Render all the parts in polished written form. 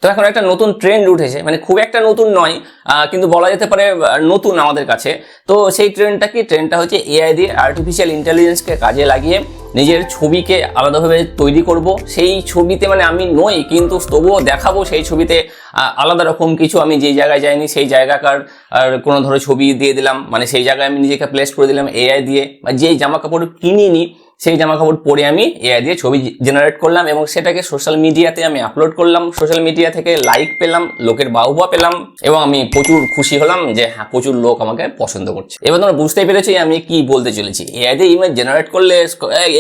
তো এখন একটা নতুন ট্রেন্ড উঠেছে, মানে খুব একটা নতুন নয়, কিন্তু বলা যেতে পারে নতুন আমাদের কাছে। তো সেই ট্রেন্ডটা কি? ট্রেন্ডটা হচ্ছে এআই দিয়ে, আর্টিফিশিয়াল ইন্টেলিজেন্সকে কাজে লাগিয়ে নিজের ছবিকে আলাদাভাবে তৈরি করব। সেই ছবিতে মানে আমি নই, কিন্তু তবুও দেখাবো সেই ছবিতে আলাদা রকম কিছু। আমি যেই জায়গায় যাইনি সেই জায়গাকার কোনো ধরো ছবি দিয়ে দিলাম, মানে সেই জায়গায় আমি নিজেকে প্লেস করে দিলাম এআই দিয়ে। বা যেই জামা কাপড় কিনিনি সেই জামা কাপড় পরে আমি এআই দিয়ে ছবি জেনারেট করলাম এবং সেটাকে সোশ্যাল মিডিয়াতে আমি আপলোড করলাম। সোশ্যাল মিডিয়া থেকে লাইক পেলাম, লোকের বাহবা পেলাম এবং আমি প্রচুর খুশি হলাম যে হ্যাঁ, প্রচুর লোক আমাকে পছন্দ করছে। এবার তোমরা বুঝতেই পেরেছি আমি কি বলতে চলেছি। এআই দিয়ে ইমেজ জেনারেট করলে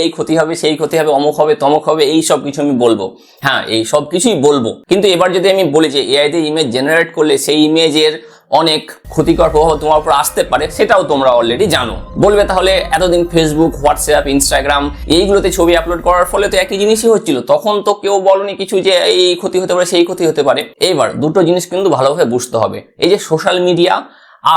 এই ক্ষতি হবে, সেই ক্ষতি হবে, অমুক হবে, তমুক হবে, এই সব কিছু আমি বলবো। হ্যাঁ, এই সব কিছুই বলবো, কিন্তু এবার যদি আমি বলি যে এআই দিয়ে ইমেজ জেনারেট করলে সেই ইমেজের অনেক ক্ষতিকর প্রভাব তোমার উপর আসতে পারে, সেটাও তোমরা অলরেডি জানো। বলবে তাহলে এতদিন ফেসবুক, হোয়াটসঅ্যাপ, ইনস্টাগ্রাম এইগুলোতে ছবি আপলোড করার ফলে তো একই জিনিসই হচ্ছিল, তখন তো কেউ বলনি কিছু যে এই ক্ষতি হতে পারে, সেই ক্ষতি হতে পারে। এবার দুটো জিনিস কিন্তু ভালোভাবে বুঝতে হবে। এই যে সোশ্যাল মিডিয়া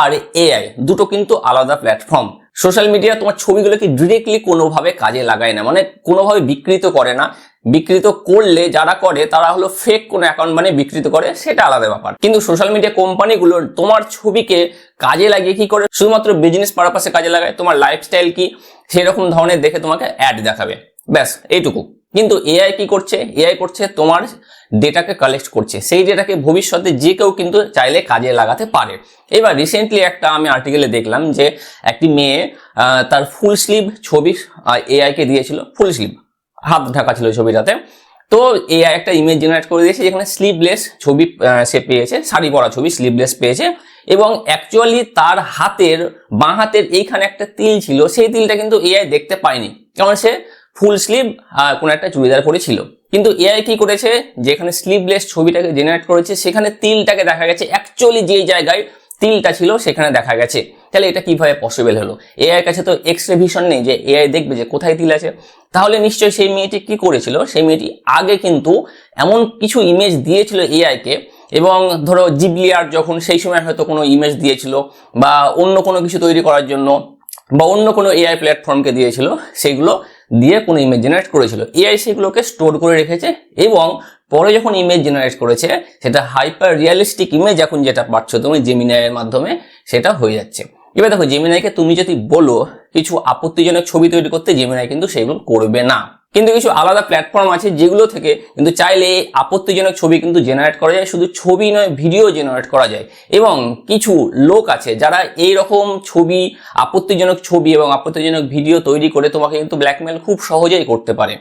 আর এআই দুটো কিন্তু আলাদা প্ল্যাটফর্ম। সোশ্যাল মিডিয়া তোমার ছবিগুলোকে ডিরেক্টলি কোনোভাবে কাজে লাগায় না, মানে কোনোভাবে বিকৃত করে না। বিকৃত করলে যারা করে তারা হলো ফেক কোনো অ্যাকাউন্ট মানে বিকৃত করে, সেটা আলাদা ব্যাপার। কিন্তু সোশ্যাল মিডিয়া কোম্পানিগুলো তোমার ছবিকে কাজে লাগিয়ে কি করে? শুধুমাত্র বিজনেস পারপাসে কাজে লাগায়। তোমার লাইফস্টাইল কি সেরকম ধরনের দেখে তোমাকে অ্যাড দেখাবে, ব্যাস এইটুকু। কিন্তু এআই কি করছে? এআই করছে তোমার ডেটাকে কালেক্ট করছে। সেই ডেটাকে ভবিষ্যতে যে কেউ কিন্তু চাইলে কাজে লাগাতে পারে। এবার রিসেন্টলি একটা আমি আর্টিকেলে দেখলাম যে একটি মেয়ে তার ফুল স্লিভ ছবি এআই কে দিয়েছিল। ফুল স্লিভ, হাত ঢাকা ছিল ছবিটাতে। তো এআই একটা ইমেজ জেনারেট করে দিয়েছে যেখানে স্লিভলেস ছবি সে পেয়েছে, শাড়ি পরা ছবি স্লিভলেস পেয়েছে। এবং অ্যাকচুয়ালি তার হাতের, বাঁ হাতের এইখানে একটা তিল ছিল, সেই তিলটা কিন্তু এআই দেখতে পায়নি, কারণ সে ফুল স্লিভ কোনো একটা চুড়িদার পরেছিল। কিন্তু এআই কি করেছে, যেখানে স্লিভলেস ছবিটাকে জেনারেট করেছে সেখানে তিলটাকে দেখা গেছে, অ্যাকচুয়ালি যেই জায়গায় তিলটা ছিল সেখানে দেখা গেছে। তাহলে এটা কিভাবে পসিবল হলো? এআই কাছে তো এক্স-রে ভিশন নেই যে এআই দেখবে যে কোথায় তিল আছে। তাহলে নিশ্চয়ই সেই মেয়েটি কি করেছিল, সেই মেয়েটি আগে কিন্তু এমন কিছু ইমেজ দিয়েছিল এআই কে, এবং ধরো জিবলি আর্ট যখন সেই সময় হয়তো কোনো ইমেজ দিয়েছিল বা অন্য কোনো কিছু তৈরি করার জন্য বা অন্য কোনো এআই প্ল্যাটফর্মকে দিয়েছিল, সেগুলো দিয়ে কোনো ইমেজ জেনারেট করেছিল। এআই সেগুলোকে স্টোর করে রেখেছে এবং পরে যখন ইমেজ জেনারেট করেছে সেটা হাইপার রিয়ালিস্টিক ইমেজ এখন যেটা পাচ্ছ তুমি জেমিনাই এর মাধ্যমে, সেটা হয়ে যাচ্ছে। এবার দেখো, জেমিনাইকে তুমি যদি বলো কিছু আপত্তিজনক ছবি তৈরি করতে, জেমিনাই কিন্তু সেগুলো করবে না। কিন্তু কিছু আলাদা প্ল্যাটফর্ম আছে যেগুলো থেকে কিন্তু চাইলে আপত্তিজনক ছবি কিন্তু জেনারেট করা যায়। শুধু ছবি নয়, ভিডিও জেনারেট করা যায়। এবং কিছু লোক আছে যারা এই রকম ছবি, আপত্তিজনক ছবি এবং আপত্তিজনক ভিডিও তৈরি করে তোমাকে কিন্তু ব্ল্যাকমেল খুব সহজেই করতে পারে।